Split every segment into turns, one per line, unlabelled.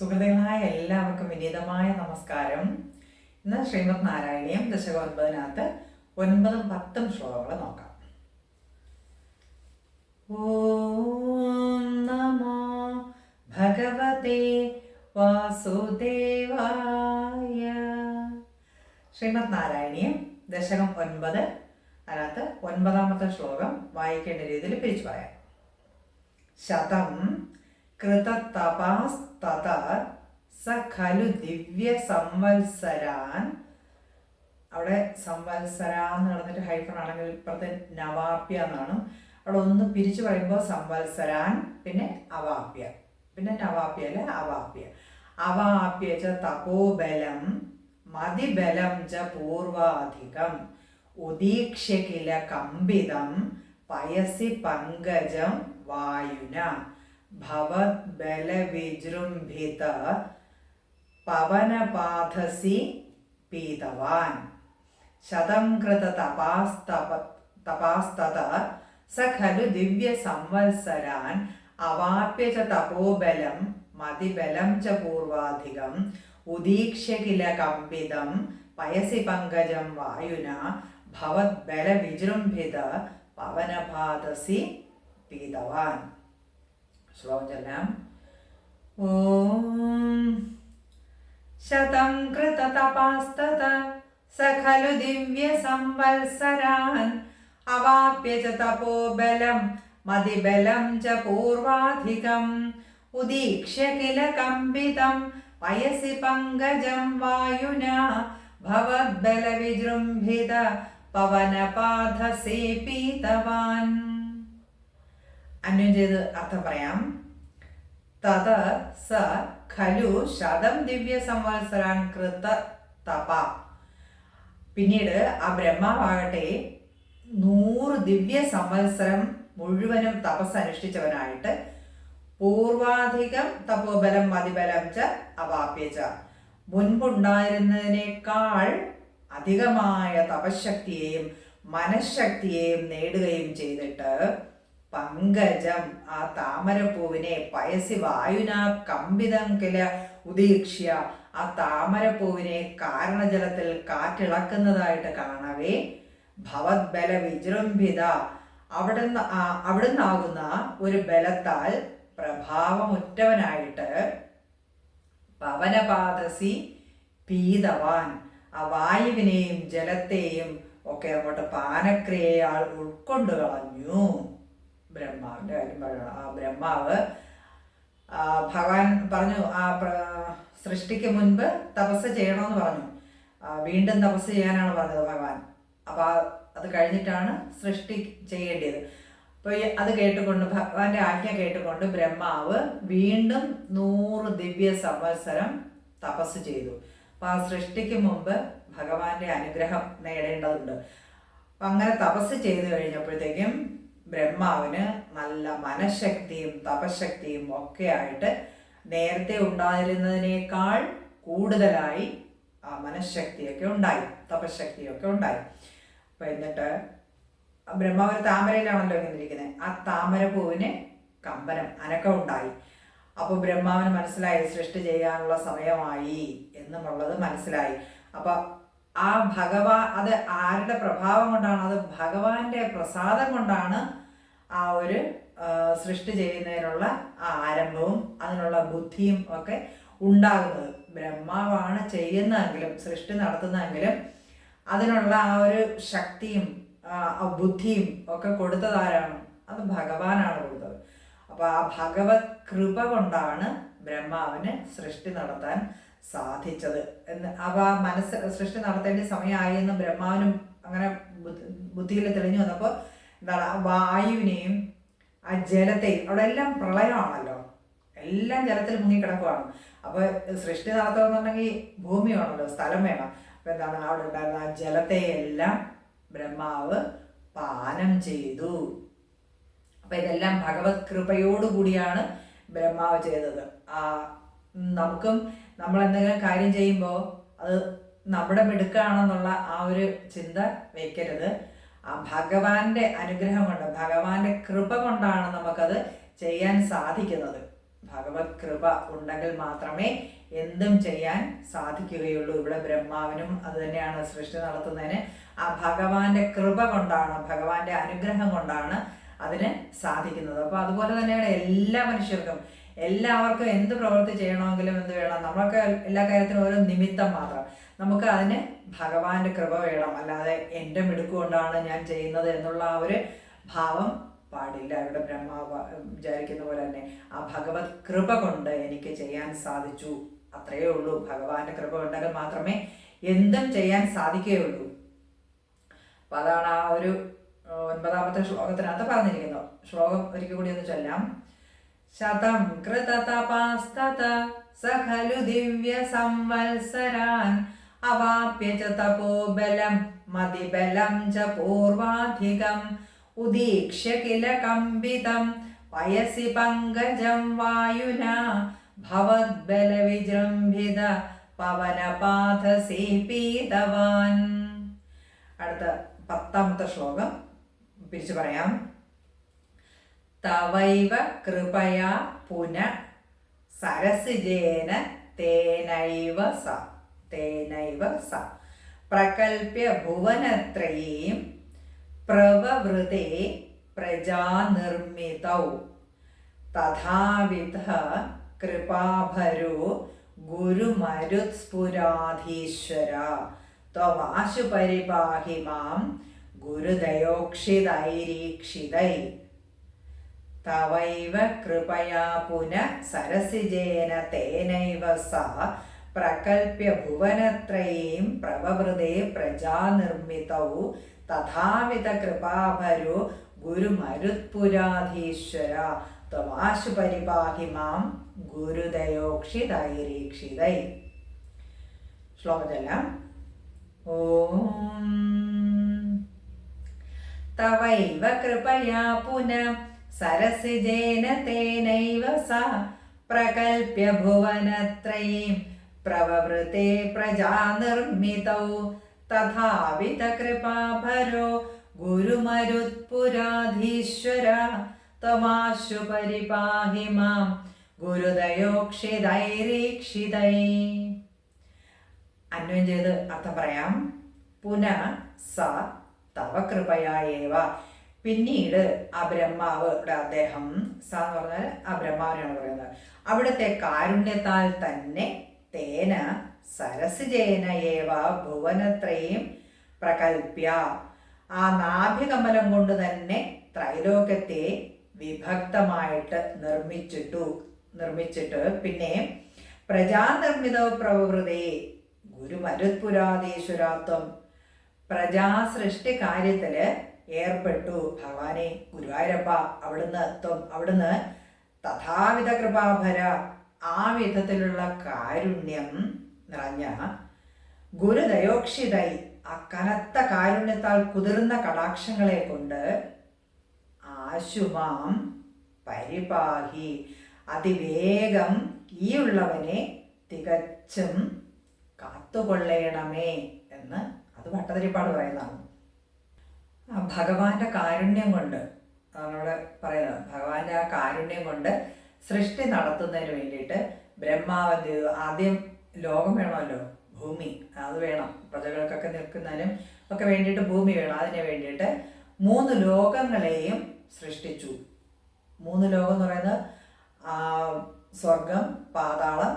സുഹൃത്തുക്കളായ എല്ലാവർക്കും വിനീതമായ നമസ്കാരം. ഇന്ന് ശ്രീമദ് നാരായണീയം ദശകം 9-നകത്ത് 9-ഉം 10-ഉം ശ്ലോകങ്ങൾ നോക്കാം. ഓം നമോ ഭഗവതേ വാസുദേവായ. ശ്രീമദ് നാരായണീയം ദശകം 9, അതിനകത്ത് 9-ാമത്തെ ശ്ലോകം വായിക്കേണ്ട രീതിയിൽ പിരിച്ചു പറയാം. ശതം കൃതതപാസ്തത സ ഖലു ദിവ്യ സംവത്സരാൻ. അവിടെ സംവത്സര എന്ന് പറഞ്ഞിട്ട് ഹൈഫൺ ആണെങ്കിൽ ഇപ്പുറത്തെ നവാപ്യ എന്നാണ്. അവിടെ ഒന്ന് പിരിച്ചു പറയുമ്പോൾ സംവത്സരാൻ, പിന്നെ അവാപ്യ, പിന്നെ നവാപ്യ അല്ലെ അവാപ്യ. അവാപ്യ ച തപോബലം മതിബലം ച പൂർവാധികം ഉദീക്ഷ്യ കില കമ്പിതം പയസി പങ്കജം വായുന ഭവത് ബലവിജൃംഭിത പവനപാഥസി പീതവാൻ. ശതം കൃത തപാസ്തത സ ഖലു ദിവ്യ സംവത്സരാൻ അവാപ്യ ച തപോബലം മതിബലം ച പൂർവാധികം ഉദീക്ഷ്യ കില കമ്പിതം പയസി പങ്കജം വായുന ഭവത് ബലവിജൃംഭിത പവനപാഥസി പീതവാൻ. ശ്ലോകം ചൊല്ലാം. ഓം ശതം കൃത തപാസ്തത സ ഖലു ദിവ്യ സംവത്സരാൻ അവാപ്യ ച തപോബലം മതിബലം ച പൂർവാധികം ഉദീക്ഷ്യ കില കമ്പിതം പയസി പങ്കജം വായുന ഭവത് ബലവിജൃംഭിത പവനപാഥസി പീതവാൻ. അന്വയം ചെയ്ത് അർത്ഥം പറയാം. തത് സ ഖലു ശതം ദിവ്യ സംവത്സരാൻ കൃത തപ. പിന്നീട് ആ ബ്രഹ്മാവാകട്ടെ 100 ദിവ്യ സംവത്സരം മുഴുവനും തപസ് അനുഷ്ഠിച്ചവനായിട്ട് പൂർവാധികം തപോബലം മതിബലം ച അവാപ്യ ച, മുൻപുണ്ടായിരുന്നതിനേക്കാൾ അധികമായ തപശക്തിയെയും മനഃശക്തിയെയും നേടുകയും ചെയ്തിട്ട് പങ്കജം ആ താമരപ്പൂവിനെ പയസി വായുന കമ്പിതം കില ഉദീക്ഷ്യ, ആ താമരപ്പൂവിനെ കാരണജലത്തിൽ കാറ്റിളക്കുന്നതായിട്ട് കാണവേ ഭവത് ബല വിജൃംഭിത, അവിടുന്നാകുന്ന ഒരു ബലത്താൽ പ്രഭാവമുറ്റവനായിട്ട് പവനപാഥസി പീതവാൻ, ആ വായുവിനെയും ജലത്തെയും ഒക്കെ അങ്ങോട്ട് പാനക്രിയയാൽ ഉൾക്കൊണ്ടു കളഞ്ഞു. ബ്രഹ്മാവിന്റെ കാര്യം പറയണം. ആ ബ്രഹ്മാവ് ഭഗവാൻ പറഞ്ഞു ആ സൃഷ്ടിക്ക് മുൻപ് തപസ് ചെയ്യണമെന്ന് പറഞ്ഞു. വീണ്ടും തപസ് ചെയ്യാനാണ് പറഞ്ഞത് ഭഗവാൻ. അപ്പൊ അത് കഴിഞ്ഞിട്ടാണ് സൃഷ്ടി ചെയ്യേണ്ടത്. അപ്പോൾ അത് കേട്ടുകൊണ്ട് ഭഗവാന്റെ ആജ്ഞ കേട്ടുകൊണ്ട് ബ്രഹ്മാവ് വീണ്ടും 100 ദിവ്യ സംവത്സരം തപസ് ചെയ്തു. അപ്പൊ ആ സൃഷ്ടിക്ക് മുമ്പ് ഭഗവാന്റെ അനുഗ്രഹം നേടേണ്ടതുണ്ട്. അപ്പം അങ്ങനെ തപസ് ചെയ്തു കഴിഞ്ഞപ്പോഴത്തേക്കും ബ്രഹ്മാവിന് നല്ല മനഃശക്തിയും തപശക്തിയും ഒക്കെ ആയിട്ട് നേരത്തെ ഉണ്ടായിരുന്നതിനേക്കാൾ കൂടുതലായി ആ മനഃശക്തിയൊക്കെ ഉണ്ടായി, തപശക്തിയൊക്കെ ഉണ്ടായി. അപ്പം എന്നിട്ട് ബ്രഹ്മാവ് താമരയിലാണല്ലോ ഇങ്ങനെ ഇരിക്കുന്നത്. ആ താമരപ്പൂവിന് കമ്പനം, അനക്കം ഉണ്ടായി. അപ്പോൾ ബ്രഹ്മാവിന് മനസ്സിലായി സൃഷ്ടി ചെയ്യാനുള്ള സമയമായി എന്നുള്ളത് മനസ്സിലായി. അപ്പം ആ അത് ആരുടെ പ്രഭാവം കൊണ്ടാണ്? അത് ഭഗവാന്റെ പ്രസാദം കൊണ്ടാണ് ആ ഒരു സൃഷ്ടി ചെയ്യുന്നതിനുള്ള ആ ആരംഭവും അതിനുള്ള ബുദ്ധിയും ഒക്കെ ഉണ്ടാകുന്നത്. ബ്രഹ്മാവാണ് ചെയ്യുന്നതെങ്കിലും സൃഷ്ടി നടത്തുന്നതെങ്കിലും അതിനുള്ള ആ ഒരു ശക്തിയും ബുദ്ധിയും ഒക്കെ കൊടുത്തതാരാണ്? അത് ഭഗവാനാണ് കൊടുത്തത്. അപ്പൊ ആ ഭഗവത് കൃപ കൊണ്ടാണ് ബ്രഹ്മാവിന് സൃഷ്ടി നടത്താൻ സാധിച്ചത് എന്ന്. അവ സൃഷ്ടി നടത്തേണ്ട സമയമായി എന്ന് ബ്രഹ്മാവിനും അങ്ങനെ ബുദ്ധിയിൽ തെളിഞ്ഞു വന്നപ്പോൾ എന്താണ്, വായുവിനെയും ആ ജലത്തെയും, അവിടെ എല്ലാം പ്രളയമാണല്ലോ, എല്ലാം ജലത്തിൽ മുങ്ങിക്കിടക്കുവാണ്. അപ്പോൾ സൃഷ്ടി നടത്തുകയെന്നുണ്ടെങ്കിൽ ഭൂമി വേണമല്ലോ, സ്ഥലം വേണം. അപ്പം എന്താണ്, അവിടെ ഉണ്ടായിരുന്ന ആ ജലത്തെയെല്ലാം ബ്രഹ്മാവ് പാനം ചെയ്തു. അപ്പം ഇതെല്ലാം ഭഗവത് കൃപയോടുകൂടിയാണ് ബ്രഹ്മാവ് ചെയ്തത്. നമ്മൾ എന്തെങ്കിലും കാര്യം ചെയ്യുമ്പോൾ അത് നമ്മുടെ മിടുക്കാണെന്നുള്ള ആ ഒരു ചിന്ത വയ്ക്കരുത്. ആ ഭഗവാന്റെ അനുഗ്രഹം കൊണ്ട്, ഭഗവാന്റെ കൃപ കൊണ്ടാണ് നമുക്കത് ചെയ്യാൻ സാധിക്കുന്നത്. ഭഗവത് കൃപ ഉണ്ടെങ്കിൽ മാത്രമേ എന്തും ചെയ്യാൻ സാധിക്കുകയുള്ളൂ. ഇവിടെ ബ്രഹ്മാവിനും അത് തന്നെയാണ്, സൃഷ്ടി നടത്തുന്നതിന് ആ ഭഗവാന്റെ കൃപ കൊണ്ടാണ്, ഭഗവാന്റെ അനുഗ്രഹം കൊണ്ടാണ് അതിന് സാധിക്കുന്നത്. അപ്പോൾ അതുപോലെ തന്നെയാണ് എല്ലാ മനുഷ്യർക്കും, എല്ലാവർക്കും എന്ത് പ്രവൃത്തി ചെയ്യണമെങ്കിലും എന്ത് വേണം, നമ്മളൊക്കെ എല്ലാ കാര്യത്തിനും ഓരോ നിമിത്തം മാത്രം. നമുക്ക് അതിന് ഭഗവാന്റെ കൃപ വേണം, അല്ലാതെ എൻ്റെ മിടുക്കുകൊണ്ടാണ് ഞാൻ ചെയ്യുന്നത് എന്നുള്ള ആ ഒരു ഭാവം പാടില്ല. ഇവിടെ ബ്രഹ്മാവ് വിചാരിക്കുന്ന പോലെ തന്നെ ആ ഭഗവത് കൃപ കൊണ്ട് എനിക്ക് ചെയ്യാൻ സാധിച്ചു, അത്രയേ ഉള്ളൂ. ഭഗവാന്റെ കൃപ ഉണ്ടെങ്കിൽ മാത്രമേ എന്തും ചെയ്യാൻ സാധിക്കുകയുള്ളൂ. അപ്പം അതാണ് ആ ഒരു 9ാമത്തെ ശ്ലോകത്തിനകത്ത് പറഞ്ഞിരിക്കുന്നത്. ശ്ലോകം ഒരിക്കൽ കൂടി ഒന്ന് ചൊല്ലാം. ശതം കൃതതപാസ്തത സഖലു ദിവ്യ സംവത്സരാൻ അവാപ്യ ച തപോബലം മതിബലം ച പൂർവാധികം ഉദീക്ഷ്യ കില കമ്പിതം വയസി പങ്കജം വായുനാ ഭവദ്ബല വിജൃംഭിത പവനപാഥസി പീതവാൻ. അടുത്ത 10ാമത്തെ ശ്ലോകം പിരിച്ചു പറയാം. തവൈവ കൃപയാ പുന സരസിജേന തേനൈവ സ പ്രകൽപ്യ ഭുവനത്രയീം പ്രവവൃതേ പ്രജാനിർമ്മിതൗ തഥാവിധ കൃപാഭരോ ഗുരുമരുത്സ്ഫുരാധീശ്വര ത്വമാശു പരിപാഹി മാം ഗുരുദയോക്ഷിതൈരീക്ഷിതൈ. തവൈവ കൃപയാ പുന സരസിജേന തേനൈവ സ പ്രകൽപ്യ ഭുവനത്രയീം പ്രവവൃതേ പ്രജാനിർമ്മിതൗ തഥാവിധ കൃപാഭരോ ഗുരുമരുത്പുരാധീശ്വര ത്വമാശു പരിപാഹി മാം ഗുരുദയോക്ഷിതൈരീക്ഷിതൈ. ശ്ലോകം ചൊല്ലാം. ഓം തവൈവ കൃപയാ പുന സരസിജേന തേനൈവ സ പ്രകൽപ്യ ഭുവനത്രയീം പ്രവവൃതേ പ്രജാനിർമ്മിതൗ തഥാവിധ കൃപാഭരോ ഗുരുമരുത്പുരാധീശ്വര ത്വമാശു പരിപാഹി മാം ഗുരുദയോക്ഷിതൈരീക്ഷിതൈ. അന്വയം ചെയ്ത് അർത്ഥം പറയാം. പുന സ തവ കൃപയായേവ. പിന്നീട് ആ ബ്രഹ്മാവ്, ഇവിടെ അദ്ദേഹം സ എന്ന് പറഞ്ഞാൽ ആ ബ്രഹ്മാവിനാണ് പറയുന്നത്, അവിടുത്തെ കാരുണ്യത്താൽ തന്നെ തേന സരസിജേന ഏവ ഭുവനത്രയും പ്രകൽപ്യ, ആ നാഭികമലം കൊണ്ട് തന്നെ ത്രൈലോക്യത്തെ വിഭക്തമായിട്ട് നിർമ്മിച്ചിട്ട് പിന്നെ പ്രജാനിർമ്മിത പ്രവൃത്തി ഗുരുമരുത്പുരാധീശ്വരാത്വം, പ്രജാസൃഷ്ടി കാര്യത്തില് ഏർപ്പെട്ടു. ഭഗവാനെ ഗുരുവായൂരപ്പ, അവിടുന്ന് തഥാവിധ കൃപാഭര, ആ വിധത്തിലുള്ള കാരുണ്യം നിറഞ്ഞ ഗുരുദയോക്ഷിതൈ, ആ കനത്ത കാരുണ്യത്താൽ കുതിർന്ന കടാക്ഷങ്ങളെ കൊണ്ട് ആശുമാം പരിപാഹി, അതിവേഗം ഈ ഉള്ളവനെ തികച്ചും കാത്തുകൊള്ളണമേ എന്ന് അത് ഭട്ടതിരിപ്പാട് പറയുന്നതാണ്. ഭഗവാന്റെ കാരുണ്യം കൊണ്ട്, നമ്മളോട് പറയുന്നത്, ഭഗവാന്റെ ആ കാരുണ്യം കൊണ്ട് സൃഷ്ടി നടത്തുന്നതിന് വേണ്ടിയിട്ട് ബ്രഹ്മാവ് ആദ്യം ലോകം വേണമല്ലോ, ഭൂമി അത് വേണം, പ്രജകൾക്കൊക്കെ നിൽക്കുന്നതിനും ഒക്കെ വേണ്ടിയിട്ട് ഭൂമി വേണം. അതിന് വേണ്ടിയിട്ട് 3 ലോകങ്ങളെയും സൃഷ്ടിച്ചു. 3 ലോകം എന്ന് പറയുന്നത് സ്വർഗം, പാതാളം,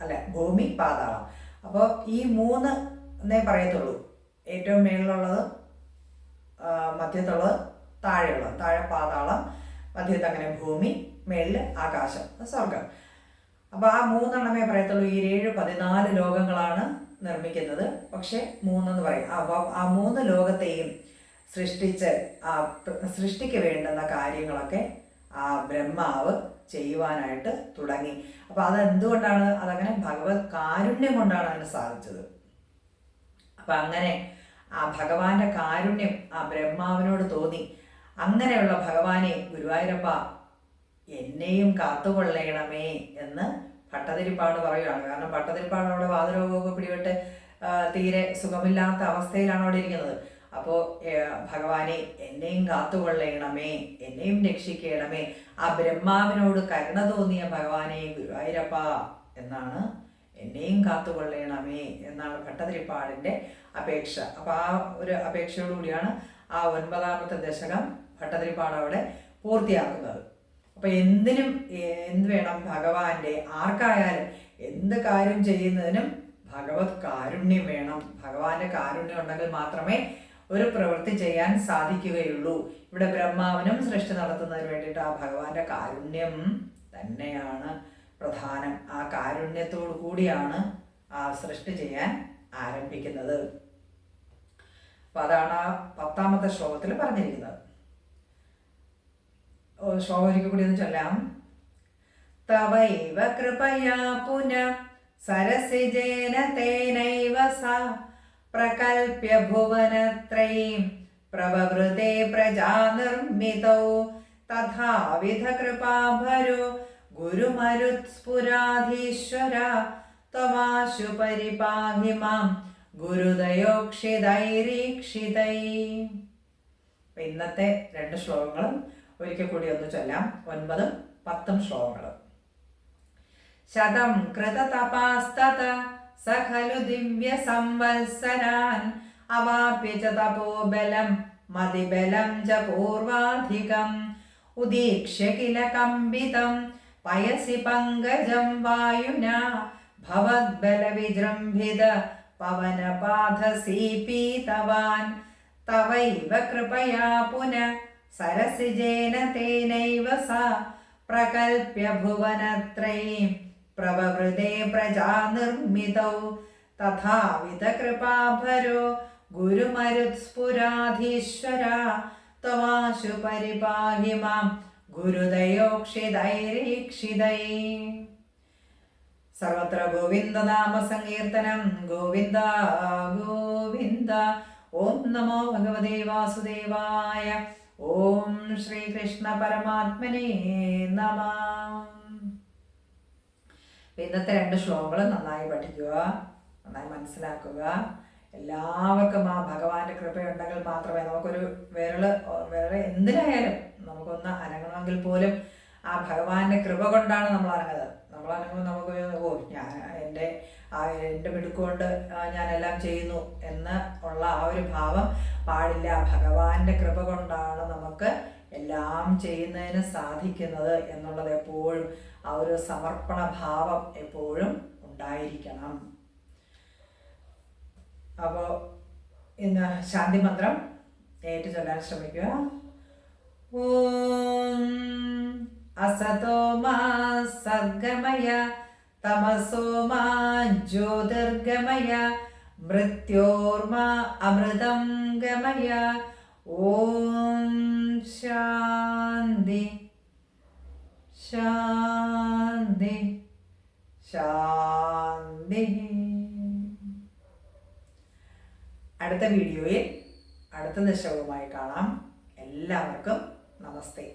അല്ല ഭൂമി, പാതാളം. അപ്പോൾ ഈ 3 എന്നേ പറയത്തുള്ളൂ. ഏറ്റവും മേളിലുള്ളത്, മധ്യത്തുള്ളത്, താഴെയുള്ളത്, താഴെ പാതാളം, മധ്യത്ത് അങ്ങനെ ഭൂമി, മേളിൽ ആകാശം, സ്വർഗം. അപ്പോൾ ആ 3 പറയത്തുള്ളൂ. ഈ 14 ലോകങ്ങളാണ് നിർമ്മിക്കുന്നത്, പക്ഷെ 3 പറയും. അപ്പോൾ ആ 3 ലോകത്തെയും സൃഷ്ടിച്ച് ആ സൃഷ്ടിക്ക് വേണ്ടുന്ന കാര്യങ്ങളൊക്കെ ആ ബ്രഹ്മാവ് ചെയ്യുവാനായിട്ട് തുടങ്ങി. അപ്പോൾ അതെന്തുകൊണ്ടാണ്? അതങ്ങനെ ഭഗവത് കാരുണ്യം കൊണ്ടാണ് അതിന് സാധിച്ചത്. അപ്പം അങ്ങനെ ആ ഭഗവാന്റെ കാരുണ്യം ആ ബ്രഹ്മാവിനോട് തോന്നി. അങ്ങനെയുള്ള ഭഗവാനെ ഗുരുവായൂരപ്പ എന്നെയും കാത്തുകൊള്ളണമേ എന്ന് ഭട്ടതിരിപ്പാട് പറയുകയാണ്. കാരണം ഭട്ടതിരിപ്പാട് അവിടെ വാതരോഗമൊക്കെ പിടിപെട്ട് തീരെ സുഖമില്ലാത്ത അവസ്ഥയിലാണ് അവിടെ ഇരിക്കുന്നത്. അപ്പോൾ ഭഗവാനെ എന്നെയും കാത്തുകൊള്ളണമേ, എന്നെയും രക്ഷിക്കണമേ, ആ ബ്രഹ്മാവിനോട് കരുണ തോന്നിയ ഭഗവാനെ ഗുരുവായൂരപ്പ എന്നാണ്, എന്നെയും കാത്തുകൊള്ളണമേ എന്നാണ് ഭട്ടതിരിപ്പാടിൻ്റെ അപേക്ഷ. അപ്പോൾ ആ ഒരു അപേക്ഷയോടുകൂടിയാണ് ആ 9ാമത്തെ ദശകം ഭട്ടതിരിപ്പാട് അവിടെ പൂർത്തിയാക്കുന്നത്. അപ്പോൾ എന്ത് വേണം? ഭഗവാന്റെ ആർക്കായാലും എന്ത് കാര്യം ചെയ്യുന്നതിനും ഭഗവത് കാരുണ്യം വേണം. ഭഗവാന്റെ കാരുണ്യം ഉണ്ടെങ്കിൽ മാത്രമേ ഒരു പ്രവൃത്തി ചെയ്യാൻ സാധിക്കുകയുള്ളൂ. ഇവിടെ ബ്രഹ്മാവിനും സൃഷ്ടി നടത്തുന്നതിന് വേണ്ടിയിട്ട് ആ ഭഗവാന്റെ കാരുണ്യം തന്നെയാണ് പ്രധാനം. ആ കാരുണ്യത്തോടു കൂടിയാണ് ആ സൃഷ്ടി ചെയ്യാൻ ആരംഭിക്കുന്നത്. അപ്പം അതാണ് ആ 10ാമത്തെ ശ്ലോകത്തിൽ പറഞ്ഞിരിക്കുന്നത്. ശ്ലോകം ഒരിക്കൽ കൂടി ഒന്ന് ചൊല്ലാം. തവൈവ കൃപയാ പുനഃ സരസിജേന തേനൈവ സാ പ്രകൽപ്യ ഭുവനത്രയീം പ്രവവൃതേ പ്രജാനിർമ്മിതൗ തഥാവിധ കൃപാഭരോ ഗുരുമരുത്സ്ഫുരാധീശ്വര ത്വമാശു പരിപാഹി മാം ഗുരുദയോക്ഷിതൈരീക്ഷിതൈ. ഇന്നത്തെ 2 ശ്ലോകങ്ങളും ഒരിക്കൽ കൂടി ഒന്ന് ചൊല്ലാം. 9ഉം 10ഉം ശ്ലോകങ്ങൾ. ശതം കൃതതപാസ്തത സഖലു ദിവ്യ സംവത്സരാൻ അവാപ്യ ച തപോബലം മതിബലം ച പൂർവാധികം ഉദീക്ഷ്യ കില കമ്പിതം പയസി പങ്കജം വായുനാ ഭവദ്ബല വിജൃംഭിത പവനപാധസീപീതവാൻ തവൈവ കൃപയാ പുനഃ സരസിജേന തേനൈവ സാ പ്രകൽപ്യ ഭുവനത്രയീം പ്രവവൃതേ പ്രജാനിർമ്മിതൗ തഥാവിധ കൃപാഭരോ ഗുരുമരുത്സ്ഫുരാധീശ്വര ത്വമാശു പരിപാഹി മാം ഗുരുദയോക്ഷിതൈരീക്ഷിതൈ. സർവത്ര ഗോവിന്ദനാമ സങ്കീർത്തനം. ഗോവിന്ദ ഗോവിന്ദ. ഓം നമോ ഭഗവതേ വാസുദേവായ. ഓം ശ്രീകൃഷ്ണ പരമാത്മനേ നമഃ. ഇന്നത്തെ 2 ശ്ലോകങ്ങൾ നന്നായി പഠിക്കുക, നന്നായി മനസ്സിലാക്കുക. എല്ലാവർക്കും ആ ഭഗവാന്റെ കൃപയുണ്ടെങ്കിൽ മാത്രമേ നമുക്കൊരു വേറെ എന്തിനായാലും നമുക്കൊന്ന് അനങ്ങണമെങ്കിൽ പോലും ആ ഭഗവാന്റെ കൃപ കൊണ്ടാണ് നമ്മൾ അനങ്ങുന്നത്. നമ്മൾ അനങ്ങുമ്പോൾ നമുക്ക് എൻ്റെ മിടുക്കൊണ്ട് ഞാനെല്ലാം ചെയ്യുന്നു എന്ന് ഉള്ള ആ ഒരു ഭാവം പാടില്ല. ഭഗവാന്റെ കൃപ കൊണ്ടാണ് നമുക്ക് എല്ലാം ചെയ്യുന്നതിന് സാധിക്കുന്നത് എന്നുള്ളത് എപ്പോഴും ആ ഒരു സമർപ്പണ ഭാവം എപ്പോഴും ഉണ്ടായിരിക്കണം. അപ്പോൾ ഇന്ന് ശാന്തി മന്ത്രം ഏറ്റു ചൊല്ലാൻ ശ്രമിക്കുക. ഓം അസതോ മാ സദ്ഗമയ തമസോ മാ ജ്യോതിർഗമയ മൃത്യോർമാ അമൃതം ഗമയ. ഓം ശാന്തി ശാന്തി ശാന്തി. അടുത്ത വീഡിയോയിൽ അടുത്ത ദശകവുമായി കാണാം. എല്ലാവർക്കും നമസ്തേ.